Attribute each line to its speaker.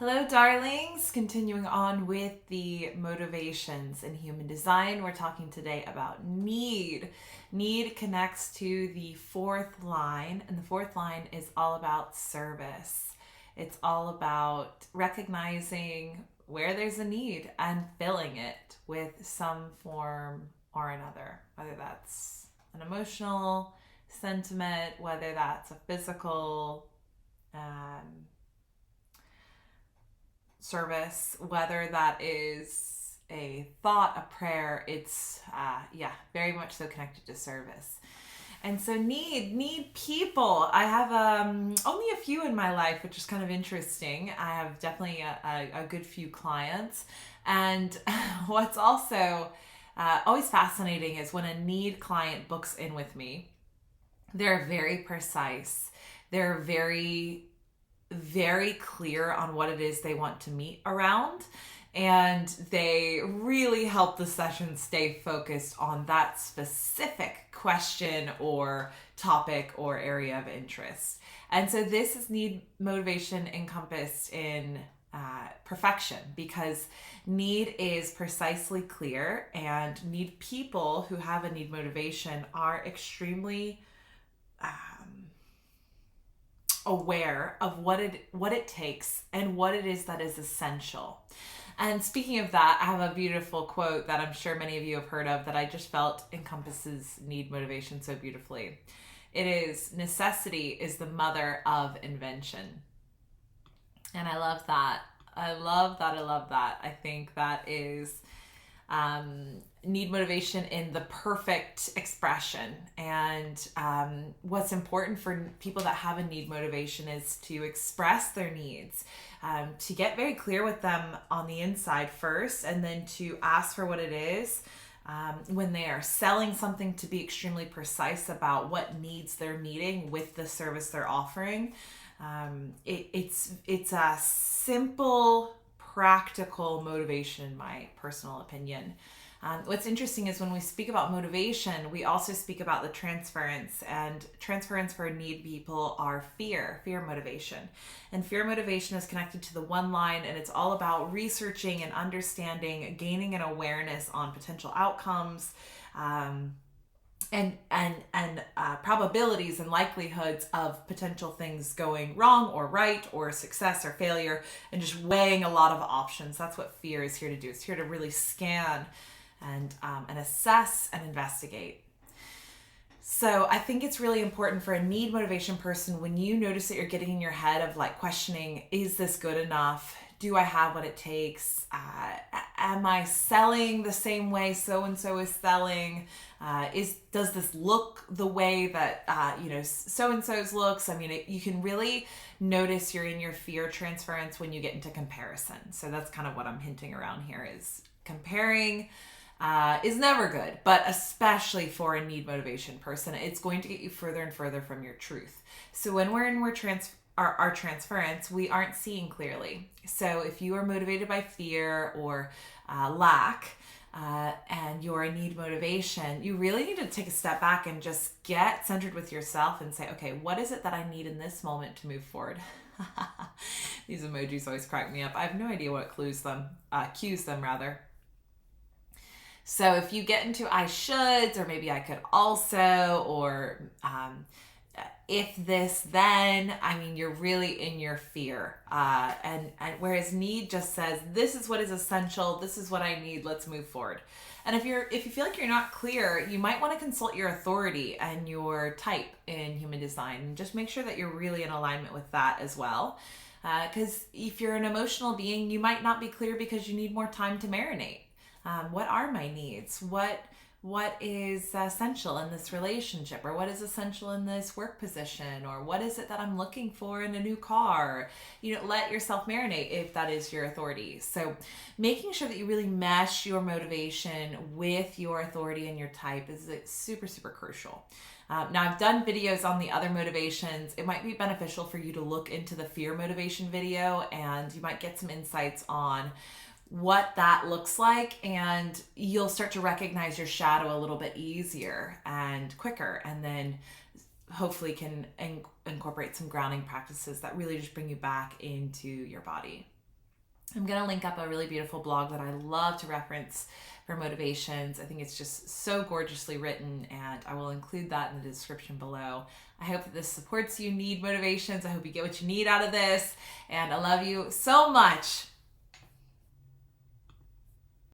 Speaker 1: Hello, darlings. Continuing on with the motivations in human design, we're talking today about need. Need connects to the fourth line, and the fourth line is all about service. It's all about recognizing where there's a need and filling it with some form or another, whether that's an emotional sentiment, whether that's a physical um, service, whether that is a thought, a prayer. It's very much so connected to service. And so need people. I have only a few in my life, which is kind of interesting. I have definitely a good few clients. And what's also always fascinating is when a need client books in with me, they're very precise. They're very clear on what it is they want to meet around, and they really help the session stay focused on that specific question or topic or area of interest. And so this is need motivation encompassed in perfection, because need is precisely clear, and need people who have a need motivation are extremely aware of what it takes and what it is that is essential. And speaking of that, I have a beautiful quote that I'm sure many of you have heard of that I just felt encompasses need motivation so beautifully. It is, necessity is the mother of invention. And I love that. I love that. I think that is need motivation in the perfect expression. And what's important for people that have a need motivation is to express their needs, to get very clear with them on the inside first, and then to ask for what it is. When they are selling something, to be extremely precise about what needs they're meeting with the service they're offering. It's a simple, practical motivation, in my personal opinion. What's interesting is when we speak about motivation, we also speak about the transference, and transference for need people are fear motivation. And fear motivation is connected to the one line, and it's all about researching and understanding, gaining an awareness on potential outcomes, and probabilities and likelihoods of potential things going wrong or right, or success or failure, and just weighing a lot of options. That's what fear is here to do. It's here to really scan and assess and investigate. So I think it's really important for a need motivation person, when you notice that you're getting in your head of like questioning, is this good enough? Do I have what it takes? Am I selling the same way so-and-so is selling? Does this look the way that so-and-so's looks? I mean, you can really notice you're in your fear transference when you get into comparison. So that's kind of what I'm hinting around here, is comparing is never good, but especially for a need motivation person, it's going to get you further and further from your truth. So when we're in our transference, we aren't seeing clearly. So if you are motivated by fear or lack, and you're in need motivation, you really need to take a step back and just get centered with yourself and say, okay, what is it that I need in this moment to move forward? These emojis always crack me up. I have no idea what cues them. So if you get into I shoulds, or maybe I could also, or if this then, I mean, you're really in your fear. And whereas need just says, this is what is essential, this is what I need, let's move forward. And if you feel like you're not clear, you might want to consult your authority and your type in human design, and just make sure that you're really in alignment with that as well. Because if you're an emotional being, you might not be clear because you need more time to marinate. What are my needs? What is essential in this relationship, or what is essential in this work position, or what is it that I'm looking for in a new car? Let yourself marinate if that is your authority. So making sure that you really mesh your motivation with your authority and your type is super, super crucial. Now, I've done videos on the other motivations. It might be beneficial for you to look into the fear motivation video, and you might get some insights on what that looks like, and you'll start to recognize your shadow a little bit easier and quicker, and then hopefully can incorporate some grounding practices that really just bring you back into your body. I'm going to link up a really beautiful blog that I love to reference for motivations. I think it's just so gorgeously written, and I will include that in the description below. I hope that this supports you. Need motivations. I hope you get what you need out of this, and I love you so much.